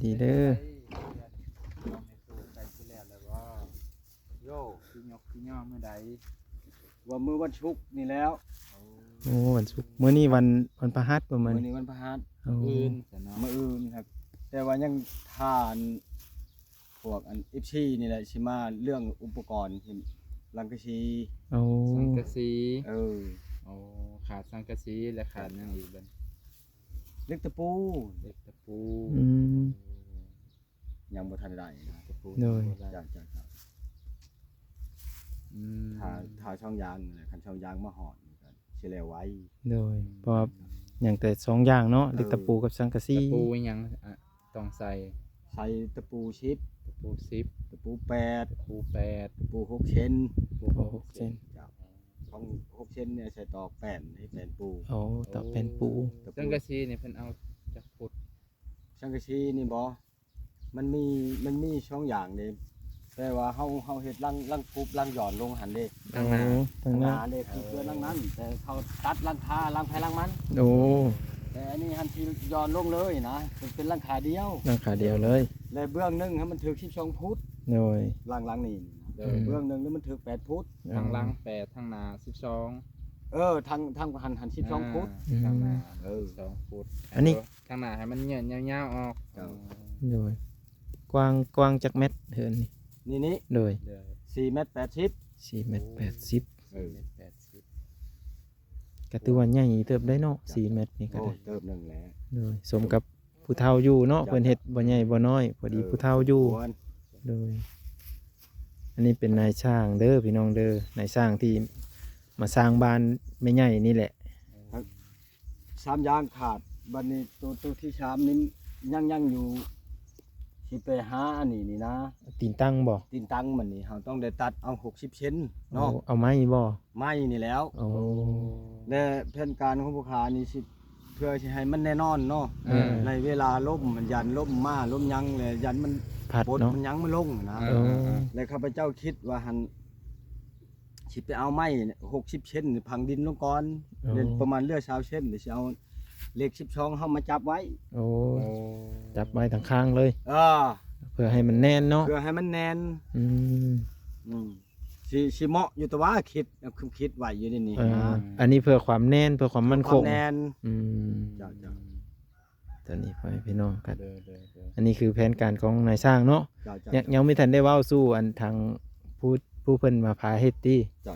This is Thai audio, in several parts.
ดีเด้อโย่พี่ยกพี่ย่อเมื่อใดว่ามื้อวันศุกร์นี่แล้วโอ้วันศุกร์มื้อนี้วันพฤหัสประมาณ มื้อนี้วันพฤหัส อื่น มื้ออื่นครับแต่ว่ายังทานพวกอัน FC นี่แหละสิมาเรื่องอุปกรณ์ที่ลังกะชี โอ้ สังกะสี เออ ขาดสังกะสีและขาดหยังอีกบัด เล็กตะปู เล็กตะปู อืม ยังบ่ทันได้นะ ตะปู โดย จ้ะอืม ถ้าช่องยางนี่แหละคันช่องยางมาหอดนี่ก็สิแล้วไว้ โดยเพราะว่าอย่างแต่สองอย่างเนาะเหล็กตะปูกับสังกะสี ตะปูอีหยังต้องใส่ ใส่ตะปูชิป ตะปู10ตะปู8 ตะปู8 ตะปู6เซน ตะปู โอ้6เซน จ้ะของ6เซนเนี่ยใส่ตอกแป้นให้แป้นปู โอ้ต่อเป็นปู สังกะสีนี่เพิ่นเอาจากพุด ช่างกะชีนี่บ่มันมีช่องอย่างเด้แต่ว่าเฮาเฮ็ดลังปุ๊บลังหย่อนลงหันเด้ โอ้ทางหน้า เด้คือเพื่อลังนั้น แต่เขาตัดลังคาลังไผลังมัน โอ้ แต่อันนี้หันสิหย่อนลงเลยนะเป็นลังคาเดียว นั่งขาเดียวเลย และเบื้องหนึงให้มันถึก12ฟุต โดย ลังนี่นะ อืม เบื้องหนึงนี่มันถึก8ฟุต ทางหลัง8ทางหน้า12 ทางหัน12ฟุต ทางหน้า เออ 2ฟุต อันนี้ ทางหน้าให้มันเงี้ยยาวๆออก ครับ โดยกว้างจักเม็ดเหินนี่ นี่ โดย เด้อ 4เมตร80 4เมตร80 เออ ก็ถือว่าใหญ่เติบได้เนาะ4เมตรนี่ก็ โอ้ ได้ เติบหนึงแล้ว โดยสมกับผู้เฒ่าอยู่เนาะเพิ่นเฮ็ดบ่ใหญ่บ่น้อยพอดีผู้เฒ่าอยู่ ควร โดยอันนี้เป็นนายช่างเด้อพี่น้องเด้อนายช่างที่มาสร้างบ้านไม่ใหญ่นี่แหละ สามยางขาดบัดนี้ตัวที่สามนี่ยังอยู่สิไปหาอันนี้นี่นะ ตีนตั้งบ่ ตีนตังมันนี่เราต้องได้ตัดเอา60เซนเนาะ เอาไม้บ่ ไม้นี่แล้ว โอ้ และแผนการของผู้ค้านี่สิเพื่อสิให้มันแน่นอนเนาะ เออ ในเวลาล่มมันยันล่มมาล่มยังเลยยันมัน ผัด บด เนาะ มันยังมันลงนะ โอ้ และข้าพเจ้าคิดว่าหันสิไปเอาไม้60เซนนี่พังดินลงก่อนเดี๋ยวประมาณเลือ20เซนเดี๋ยวสิเอาเหล็ก12เฮามาจับไว้ โอ้จับไม้ทางข้างเลย อ่า เพื่อให้มันแน่นเนาะ เพื่อให้มันแน่น อืม สิเหมาะอยู่แต่ว่าคิดไว้อยู่ในนี้ เออ นะ อันนี้เพื่อความแน่นเพื่อความมั่นคง วามแน่น อืม จ้า ตัวนี้พ่อแม่พี่น้องกัน เด้อ อันนี้คือแผนการของนายช่างเนาะ ยังไม่ทันได้เว้าสู้อันทางผู้เพิ่นมาพาเฮ็ดติ จ้า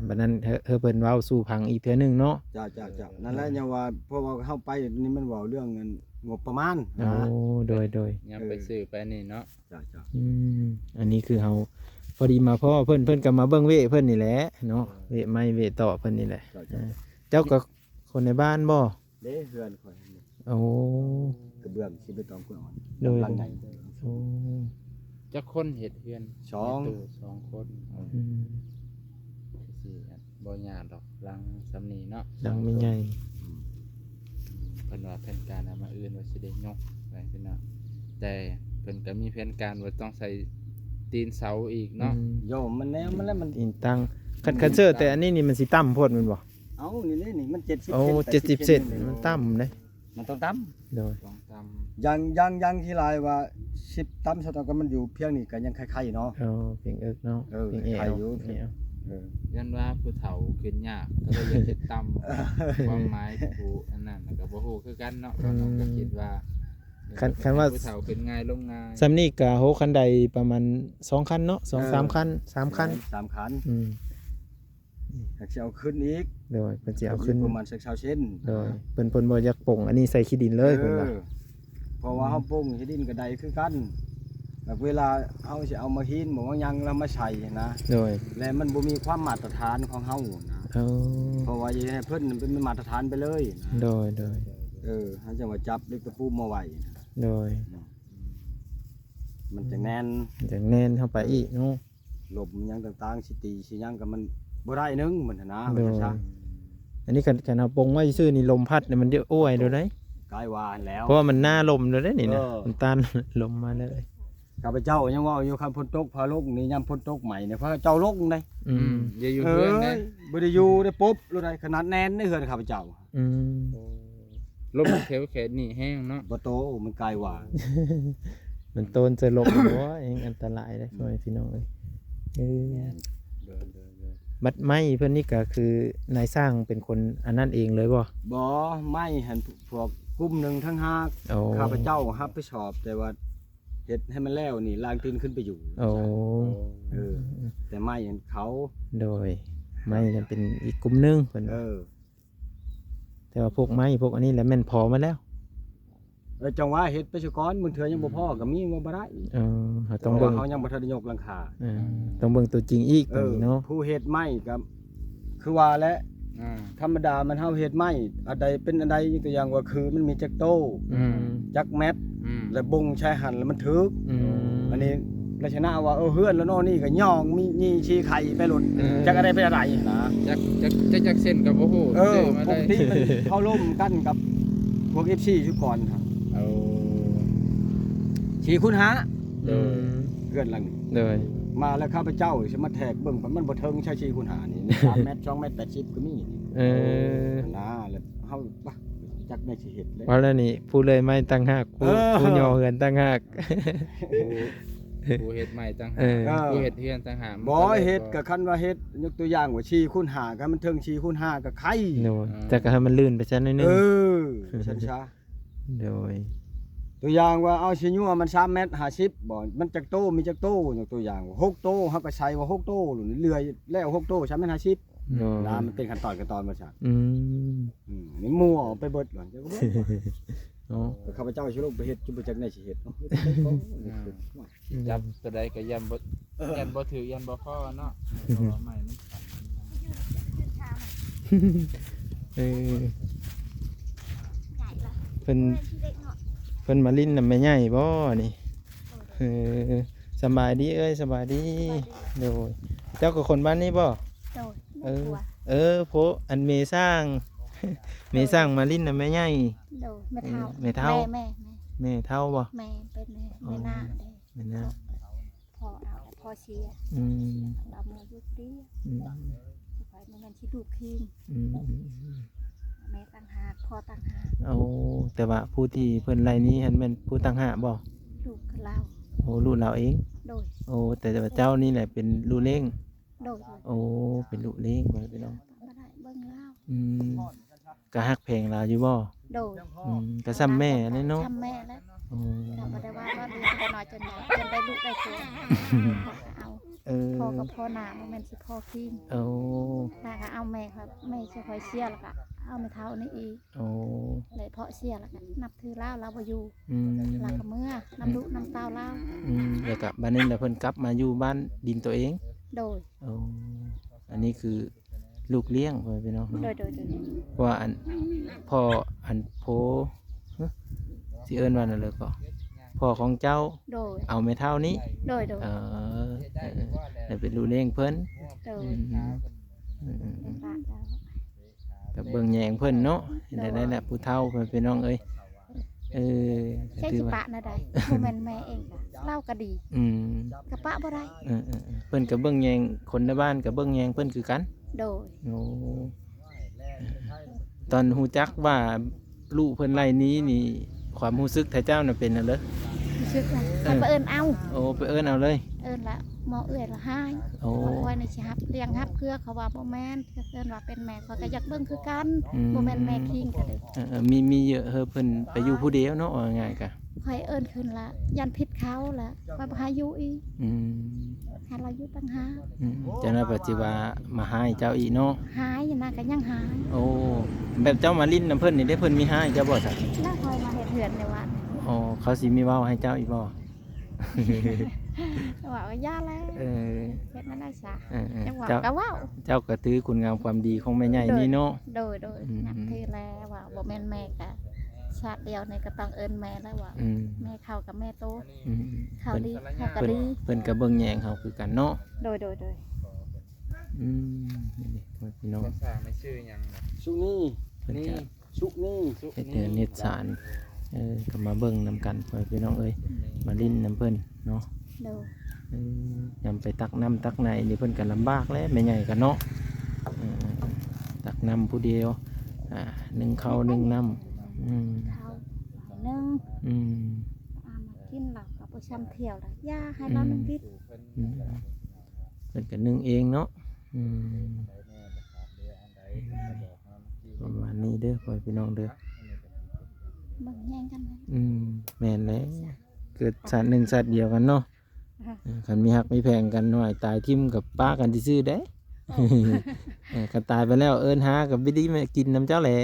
บัดนั้นเพิ่นเว้าสู่พังอีกเทื่อหนึงเนาะ จ้านั่นแหละยังว่าเพราะว่าเข้าไปนี่มันเว้าเรื่องเงินงบประมาณ โอ้โดย ยังไปซื้อไปนี่เนาะ จ้า อืมอันนี้คือเฮาพอดีมาพ่อเพิ่นก็มาเบิ่งเวเพิ่นนี่แหละเนาะเวไม้เวต่อเพิ่นนี่แหละเจ้าก็คนในบ้านบ่ เด้เฮือนข่อยนี่ โอ้ กระเบื้องสิไปตอมกล้วยอ่อน โดย หลังใหญ่ โอ้ จักคนเฮ็ดเฮือน สอง สองคน อืม สิบ่ยากดอกหลังสำนีเนาะ ดังไม่ใหญ่ เพิ่นว่าแผนการเอามาอื่นว่าสิได้ยกไปพี่น้องแต่เพิ่นก็มีแผนการว่าต้องใส่ตีนเสาอีกเนาะ โยมมันแนวมันแล้วมัน ตีนตั้งคันเซอร์แต่อันนี้นี่มันสิต่ำโพดแมันบ่ เอ้านี่มัน70 โอ้ เซน 70เซนมันต่ำเด้ มันต้องต่ โดย ต้องตาม ำยังที่ลายว่า10ต่ำสตอกก็มันอยู่เพียงนี่ก็ยังคล้ายๆเนาะ เอาเพียงเอิกเนาะ เออ เพียงเอ ใคร ว อยู่ เพียงเอว ยันว่าผู้เฒ่าขึ้นยากก็เลยอยากเฮ็ดต่ำความหมายผู้อันนั้นก็บ่ฮู้คือกันเนาะน้องก็คิดว่า คันว่า ผู้เฒ่าขึ้นง่ายลงง่าย ซ้ำนี่ก็โหคันใดประมาณ2คันเนาะ2-3คัน3คัน 3คัน อืม ถ้าสิเอาขึ้นอีก โดยเพิ่นสิเอาขึ้น ประมาณ20เซน โดยเพิ่นบ่อยากปลงอันนี้ใส่ขี้ดินเลยเพิ่นว่า เพราะว่าเฮาปรุงเฮ็ดดินกระไดคือกันแบบเวลาเฮาสิเอามาหินบ่ว่าหยังแล้วมาใส่นะ โดย และมันบ่มีความมาตรฐานของเฮานะ เอา เพราะว่าอยากให้เพิ่นเป็นมาตรฐานไปเลยนะ โดย เฮาจังว่าจับเล็กตะปูมาไว้นะ โดย มันจะแน่น จังแน่นเข้าไปอีกเนาะ ลมหยังต่างๆสิตีสิหยังก็มันบ่ได้นึงมันน่ะนะ โดย ว่าซะ อันนี้คันเอาปลงไว้ซื่อนี่ลมพัดเนี่ยมันเดี๋ยวอ้วยเด้อได้ กายวานแล้ว เพราะว่ามันหน้าลมเด้อได้นี่นะ เออ มันต้านลมมาเลย ข้าพเจ้ายังว่าอยู่คำพ้นตกพาลกนี่ยามพ้นตกใหม่เนี่ยพระเจ้าลกได้ อืม อย่าอยู่เพื่อนนะ บ่ได้อยู่ได้ปุ๊บรู้ได้ขนาดแน่นในเฮือนข้าพเจ้า อืม ลมแถวแขนนี่แห้งเนาะ บ่โตมันกลายหว่า มันโตนจะลบหัวเองอันตรายเลยพ่อแม่พี่น้องเอ้ยเออ เดิน บัดไม้เพิ่นนี่ก็คือนายสร้างเป็นคนอันนั้นเองเลยบ่ บ่ไม่หันพวกกลุ่มหนึงทั้งหาก โอ้ ข้าพเจ้ารับผิดชอบแต่ว่าเฮ็ดให้มันแล้วนี่ลางตีนขึ้นไปอยู่ โอ้ เออแต่ไม่เห็นเขา โดยไม้นั่นเป็นอีกกลุ่มหนึงเพิ่น แต่ว่าพวกไม้พวกอันนี้แหละแม่นพอมาแล้ว จังว่าเฮ็ดไปซะก่อนมึงเถื่อยังบ่พอก็มีว่าบ่ได้ เรา ต้ ต้ อ อง ง เบิ่ เบิ่ ง ง เขายังบ่ทันได้ยกหลังคา ต้องเบิ่งตัวจริงอีกตัวนี้เนาะ ผู้เฮ็ดไม้ก็คือว่าและ อ่า ธรรมดามันเฮาเฮ็ดไม้อันใดเป็นอันใดยกตัวอย่างว่าคือมันมีจักโต จักแมตร แล้วบงชายหันแล้วมันถึกอันนี้ลักษณะว่าเฮือนแล้วโน่นนี่ก็ย่องมีนี่ชี้ไข่ไปหลุดจักอะไรไปอะไรนะ จักเส้นกับโอ้โห ปกติมันเข้าร่มกันกับพวก FC ชุดก่อนครับ เอา ชี้คุณหา เออ เฮือนหลังนี้ เลย มาแล้วข้าพเจ้าสิมาแทกเบิ่งมันบ่เทิงใช่ชี้คุณหานี่3 เมตร2 เมตร 80ก็มีนี่ นะแล้วเฮาปะจักได้สิเฮ็ดเลย ว่าแล้วนี่ผู้เลยไม้ตั้งหากผู้ย่อเฮือนตั้งหาก ผู้เฮ็ดใหม่ต่างหา เออ กผู้เฮ็ดเฮือนต่างหาก บ่เฮ็ดก็คันว่าเฮ็ดยกตัวอย่างว่าชี้คุณหาก็มันเทิงชี้คุณหาก็ไข่ โดยแต่ก็ให้มันลื่นไปซะหนิดนึง ชันชา โดย ตัวอย่างว่าเอาสิญัวมัน3 เมตร 50บ่มันจักโตมีจักโตยกตัวอย่างว่า6โตเฮาก็ใช้ว่า6โตหรือเลื่อยแล้ว6โต3 เมตร 50 โดย นะมันเป็นขั้นตอนมาซะ นี่มั่วไปเบิดก่อนจักบ่ เนาะ ข้าพเจ้าสิลงไปเฮ็ดจุบ่จักได้สิเฮ็ดเนาะ จับตัวใดก็ยันบ่ถือยันบ่พอเนาะเพราะว่าใหม่มันสั่น เออเพิ่นมาลิ้นน่ะแม่ใหญ่บ่นี่เออสบายดีเอ้ยสบายดีโดยเจ้าก็คนบ้านนี้บ่ โดย โพอันเมสร้าง เมสร้างมาลิ้นน่ะแม่ใหญ่ โดยแม่เฒ่า แม่เฒ่า แม่ แม่เฒ่าบ่ แม่เป็นแม่หน้าเด้ แม่นะ พ่อเอาพ่อเชียร์ อืม เราเมื่อยุคดี อืม ไปมันสิดูคิง อืม แม่ต่างหากพ่อต่างหาก เอาแต่ว่าผู้ที่เพิ่นไล่นี้หันแม่นผู้ตั้งหากบ่ ลูกกับเรา โอ้ลูกเราเอง โดย โอ้แต่ว่าเจ้านี่แหละเป็นลูกเล้ง โดย โอ้เป็นลูกเล้งบ่พี่น้อง บ่ได้เบิ่งเล่า ก็ฮักเพลงเราอยู่บ่ โดย ก็ซ้ำแม่นี่เนาะ ทำแม่แล้ว โอ้ เราบ่ได้ว่าดูแต่น้อยจนใหญ่จนได้ลูกได้ตัวเอา เออ พ่อกับพ่อหน้าบ่แม่นสิพ่อคิง โอ้ ตาก็เอาแม่ครับแม่สิคอยเชียร์แล้วก็เอาแม่เฒ่านี่อีก โอ้ เลยเพาะเชียร์แล้วก็นับถือเล่าเราบ่อยู่ อืม เราก็เมื่อน้ำลูกน้ำเต้าเล่า แล้วก็บ้านนี้แหละเพิ่นกลับมาอยู่บ้านดินตัวเอง โดย โอ้อันนี้คือลูกเลี้ยงพ่อพี่น้อง โด เนาะ ย เพราะว่าอันพ่ออันโพฮะสิเอิ้นว่านั่นเลยก็พ่อของเจ้า โดย เอาแม่เท่านี้ โดย แล้วเป็นลูกเลี้ยงเพิ่น โดย อืม เป็นบ้านเรา กับเบิ่งแยงเพิ่นเนาะได้แหละผู้เฒ่าเพิ่นพี่น้องเอ้ยก็ ใช่ ถือ สิ ว่า ปะนะใดโมเมนแม่เองก็เล่าก็ดี อืม กระปะบ่ได้ เพิ่นก็เบิ่งแยงคนในบ้านก็เบิ่งแยงเพิ่นคือกัน โดย โอ้ตอนฮู้จักว่าลูกเพิ่นไล่หนี้นี่ความรู้สึกแต่เจ้าน่ะเป็นน่ะเด้อ รู้สึกว่าคนไปเอิ้นเอา โอ้ไปเอิ้นเอาเลย เอิ้นละหมอเอื้อยละหาย โอ้ คอยในสิฮับเลี้ยงฮับเครือเขาว่าบ่แม่นเอิ้นว่าเป็นแม่เขาก็อยากเบิ่งคือกันบ่แม่นแม่คิงก็เด้อ มีเยอะเพิ่นไปอยู่ผู้เดียวเนาะว่าง่ายกะ คอยเอิ้นขึ้นละยันผิดเขาละว่าบ่หาอยู่อีก อืม หาเราอยู่ต่างหาก จังได๋ปัจจิว่ามาหาให้เจ้าอีกเนาะ หายอยู่นะก็ยังหาย โอ้แบบเจ้ามาลิ้นนํเพิ่นนี่ได้เพิ่นมีหาให้เจ้าบ่ซะ แล้วคอยมาเฮ็ดเหือนในวัด อ๋อเขาสิมีเว้าให้เจ้าอีกบ่ ว่าย่าแล้ว เออ เฮ็ดนั่นได้ซะ เออ จังหวะ เจ้า ก็เว้า เจ้าก็ถือคุณงามความดีของแม่ใหญ่นี่เนาะ โดยนับถือแล้วว่าบ่แม่นแม่กะชาติเดียวนี่ก็ต้องเอิ้นแม่แล้วว่า อืม แม่เข้ากับแม่โต อืม เข้าดีเข้าก็ เพิ่น ดี เพิ่นก็เบิ่งแยงเฮาคือกันเนาะ โดย อืมนี่พี่น้อง ภาษาไม่ชื่อหยังนะ สุนี่ เพิ่น นี่ ก็ สุนี่ สุ เฮ็ดเดือนเฮ็ดสารก็มาเบิ่งนํกันพี่น้องเอ้ยมาลิ้นนํเพิ่นเนาะ โดย ยำไปตักน้ำตักในนี่เพิ่นก็ลำบากแล้วแม่ใหญ่กันเนาะตักน้ำผู้เดียวนึ่งข้าวนึ่งน้ อืม เขานึง อืม เอามากินเราก็บ่ช้ำเที่ยวแล้วย่าให้เรานึงวิทย์ อืมเพิ่นก็นึ่งเองเนาะอืมประมาณนี้เด้อพ่อพี่น้องเด้อ เบิ่งแย่งกันเลย แม่นแล้วเกิดสัตว์หนึ่งสัตว์เดียวกันเนาะคันมีหักมีแพงกันหน่อยตายทิ่มกับป้ากันซื่อๆเด้ คันตายไปแล้วเอิ้นหากับบิดดี้มากินน้ำเจ้าแหละ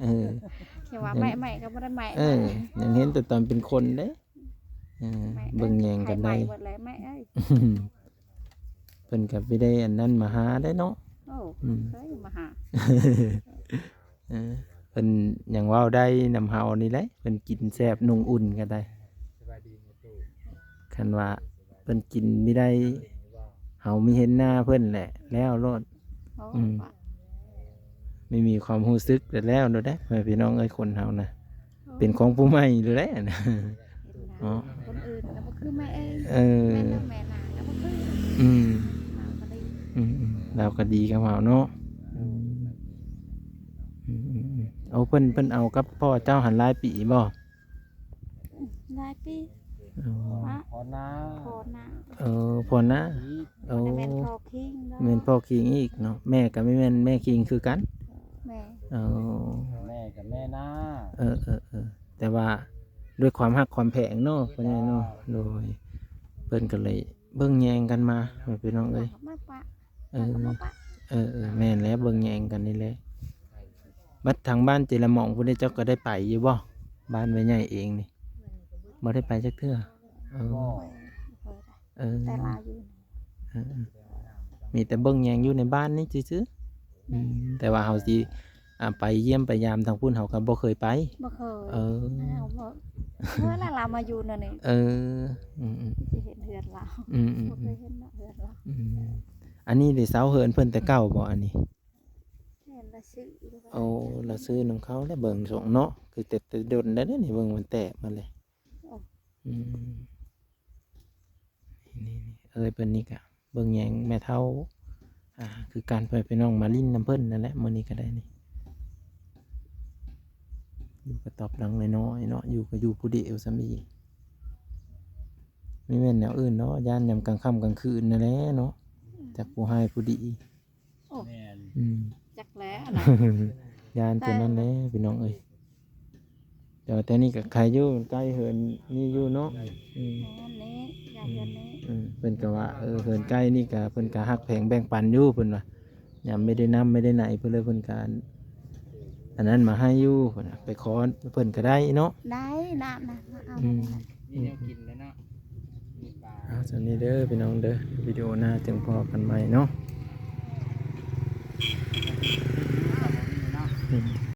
เออ แค่ว่าใหม่ๆก็บ่ได้ใหม่ ยังเห็นแต่ตอนเป็นคนเด้เบิ่งแยงกันได้ หมดเลยแม่เอ้ย เพิ่นก็บ่ได้อันนั้นมาหาได้เนาะ โอ้เคยมาหา เพิ่นหยังเว้าได้นำเฮานี่แหละเพิ่นกินแซ่บนุ่งอุ่นก็ได้คันว่าเพิ่นกินไม่ได้เฮามีเห็นหน้าเพิ่นแหละแล้วโลด โอ้ ไม่มีความรู้สึกแต่แล้วโดดเด้แม่พี่น้องเอ้ยคนเฮานะเป็นของผู้ใหม่โดดเด้นะ อ๋อ คนอื่นก็บ่คือแม่เอ้ย เออ แม่น้ำแม่นาก็บ่คือ อืม เราก็ได้ เราก็ดีกับเฮาเนาะเอาเพิ่นเอากับพ่อเจ้าหันหลายปีบ่ หลายปี อ๋อ ฮะ พอหน้า พอนะ พ่อนะโอ้ บ่ได้แม่นพอคิงเนาะ แม่นพ่อคิงอีกเนาะแม่ก็ไม่แม่นแม่คิงคือกัน แม่ เออ แม่กับแม่หน้า แต่ว่าด้วยความฮักความแพงเนาะพ่อใหญ่เนาะโดยเพิ่นก็เลยเบิ่งแยงกันมาแม่พี่น้องเอ้ย มาปะ เออ มาปะ แม่นแล้วเบิ่งแยงกันนี่แหละบัดทางบ้านเจละหม่องพุ่นได้เจ้าก็ได้ไปอยู่บ่บ้านแม่ใหญ่เองนี่บ่ได้ไปจักเทื่อเออ ก็ เออ แต่ลาอยู่ เออมีแต่เบิ่งแยงอยู่ในบ้านนี่ซื่อๆแต่ว่าเฮาสิไปเยี่ยมไปยามทางพุ่นเฮาก็บ่เคยไป บ่เคย เออ เอาบ่เมื่อเรามาอยู่นั่นนี่ เออสิเห็นเฮือนเราบ่เคยเห็นเนาะเฮือนเรา อันนี้ได้เสาเหินเพิ่นแต่เก่าบ่อันนี้ เห็นละซื้อ โอ้เราซื้อนำเขาแล้วเบิ่งส่งเนาะคือแต่ดนแล้วนี่เบิ่งมันแตกมาเลยนี่เอ้ยเพิ่นนี่ก็เบิ่งแยงแม่เฒ่าคือการไปน้องมาลิ้นน้ำเพิ่นนั่นแหละมื้อนี้ก็ได้นี่อยู่กระตอบหลังน้อยๆเนาะอยู่ก็อยู่ผู้เดียวซะมีไม่แม่นแนวอื่นเนาะย่านยามกลางค่ำกลางคืนนั่นแหละเนาะจากผู้ให้ผู้ดี แม่น จักแล้วนะ ยานตัวนั้นแหละพี่น้องเอ้ยแต่นี่ก็ใครอยู่ใกล้เหินนี่อยู่เนาะ นี้ยาเฮือนนี้ เพิ่นก็ว่าเหินใกล้นี่ก็เพิ่นก็ฮักแพงแบ่งปันอยู่เพิ่นว่ายามไม่ได้น้ำไม่ได้ไหนเพิ่นเลยเพิ่นก็อันนั้นมาให้อยู่เพิ่นน่ะไปขอเพิ่นก็ได้เนาะ ได้น้ำนะเอา นี่แนวกินแล้วเนาะมีปลา เอาสำนี้เด้อพี่น้องเด้อวิดีโอหน้าจึงพอกันใหม่เนาะ